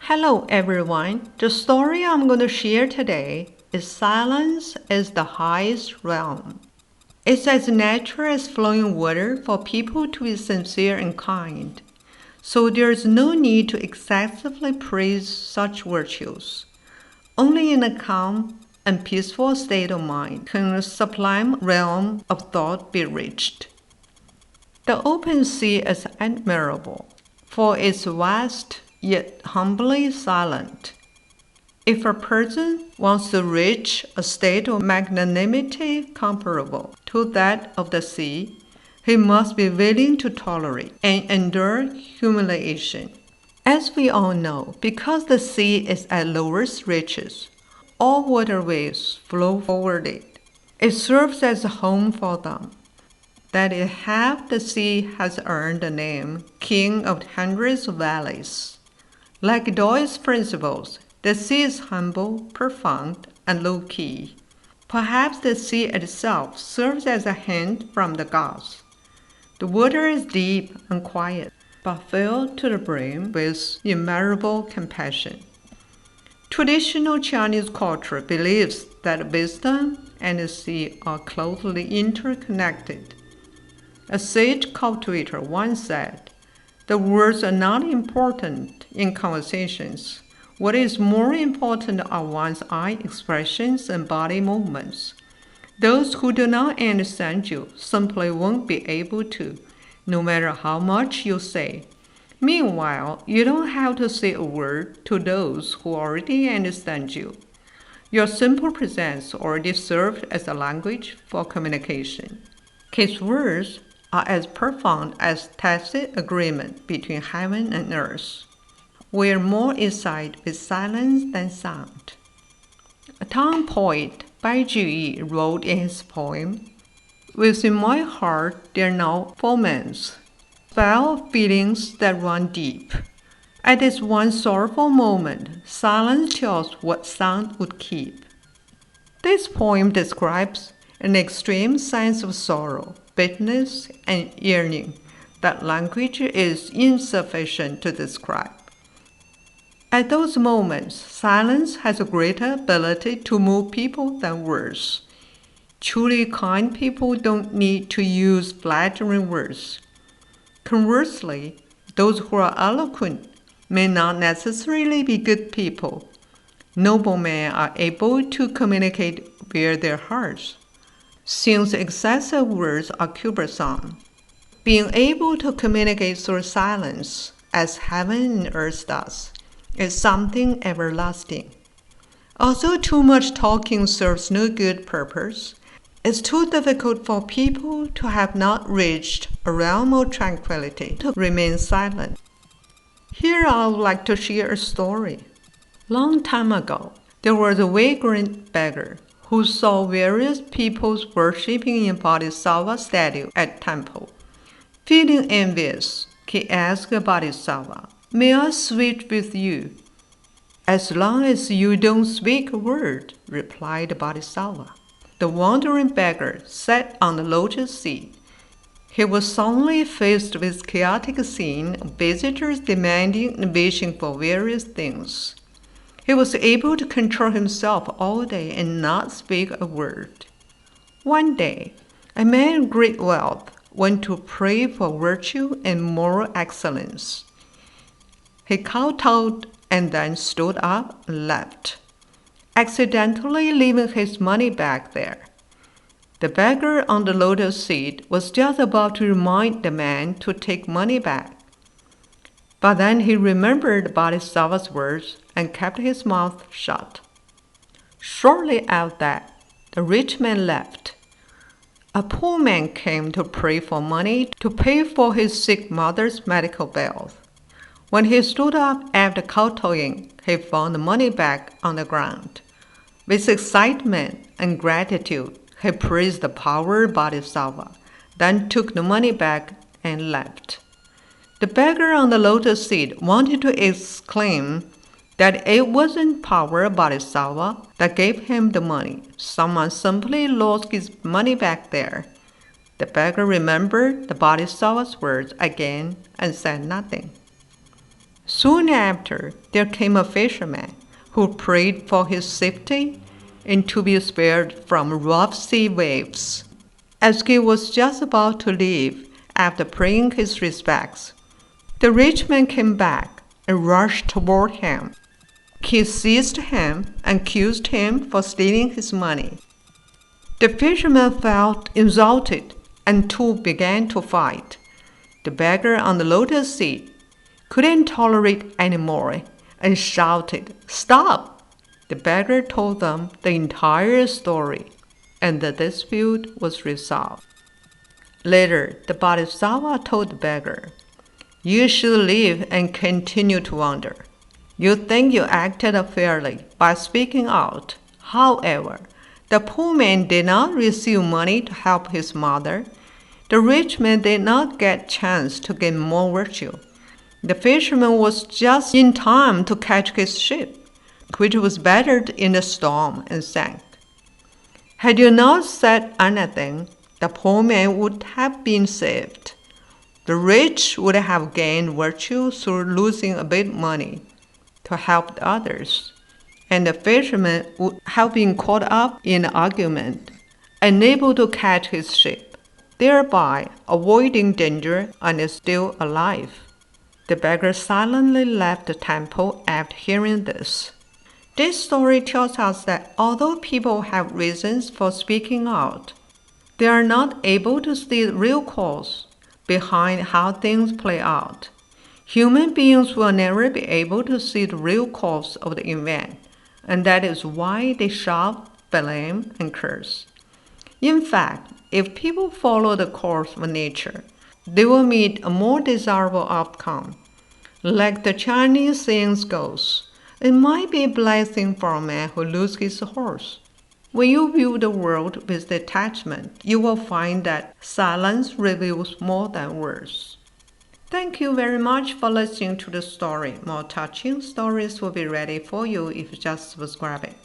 Hello everyone. The story I'm going to share today is Silence is the Highest Realm. It's as natural as flowing water for people to be sincere and kind. So there is no need to excessively praise such virtues. Only in a calm and peaceful state of mind can the sublime realm of thought be reached. The open sea is admirable, for its vast yet humbly silent. If a person wants to reach a state of magnanimity comparable to that of the sea, he must be willing to tolerate and endure humiliation. As we all know, because the sea is at lowest reaches, all waterways flow forward it. It serves as a home for them. That is how the sea has earned the name King of Hundreds of Valleys. Like Doyle's principles, the sea is humble, profound, and low-key. Perhaps the sea itself serves as a hint from the gods. The water is deep and quiet, but filled to the brim with immeasurable compassion. Traditional Chinese culture believes that wisdom and the sea are closely interconnected. A sage cultivator once said, "The words are not important in conversations. What is more important are one's eye expressions and body movements. Those who do not understand you simply won't be able to, no matter how much you say. Meanwhile, you don't have to say a word to those who already understand you. Your simple presence already serves as a language for communication." His words are as profound as tacit agreement between heaven and earth. We are more inside with silence than sound. A Tang poet, Bai Juyi, wrote in his poem, "Within my heart there now foments fell feelings that run deep. At this one sorrowful moment, silence tells what sound would keep." This poem describes an extreme sense of sorrow, bitterness, and yearning that language is insufficient to describe. At those moments, silence has a greater ability to move people than words. Truly kind people don't need to use flattering words. Conversely, those who are eloquent may not necessarily be good people. Noble men are able to communicate via their hearts. Since excessive words are cumbersome, being able to communicate through silence, as heaven and earth does, is something everlasting. Although too much talking serves no good purpose, it's too difficult for people to have not reached a realm of tranquility to remain silent. Here I would like to share a story. Long time ago, there was a vagrant beggar who saw various peoples worshipping a Bodhisattva statue at temple. Feeling envious, he asked the Bodhisattva, "May I switch with you?" "As long as you don't speak a word," replied the Bodhisattva. The wandering beggar sat on the lotus seat. He was suddenly faced with chaotic scene of visitors demanding and wishing for various things. He was able to control himself all day and not speak a word. One day, a man of great wealth went to pray for virtue and moral excellence. He kowtowed and then stood up and left, accidentally leaving his money bag there. The beggar on the lotus seat was just about to remind the man to take money back. But then he remembered the Bodhisattva's words and kept his mouth shut. Shortly after that, the rich man left. A poor man came to pray for money to pay for his sick mother's medical bills. When he stood up after kowtowing, he found the money bag on the ground. With excitement and gratitude, he praised the power of Bodhisattva, then took the money bag and left. The beggar on the lotus seat wanted to exclaim that it wasn't power of Bodhisattva that gave him the money. Someone simply lost his money back there. The beggar remembered the Bodhisattva's words again and said nothing. Soon after, there came a fisherman who prayed for his safety and to be spared from rough sea waves. As he was just about to leave after paying his respects, the rich man came back and rushed toward him. He seized him and accused him for stealing his money. The fisherman felt insulted and two began to fight. The beggar on the lotus seat couldn't tolerate anymore and shouted, "Stop!" The beggar told them the entire story, and the dispute was resolved. Later, the Bodhisattva told the beggar, "You should live and continue to wonder. You think you acted fairly by speaking out. However, the poor man did not receive money to help his mother. The rich man did not get a chance to gain more virtue. The fisherman was just in time to catch his ship, which was battered in a storm and sank. Had you not said anything, the poor man would have been saved. The rich would have gained virtue through losing a bit money to help others, and the fisherman would have been caught up in an argument, unable to catch his ship, thereby avoiding danger and is still alive." The beggar silently left the temple after hearing this. This story tells us that although people have reasons for speaking out, they are not able to see the real cause behind how things play out. Human beings will never be able to see the real cause of the event, and that is why they shout, blame, and curse. In fact, if people follow the course of nature, they will meet a more desirable outcome. Like the Chinese saying goes, it might be a blessing for a man who loses his horse. When you view the world with detachment, you will find that silence reveals more than words. Thank you very much for listening to the story. More touching stories will be ready for you if you just subscribe it.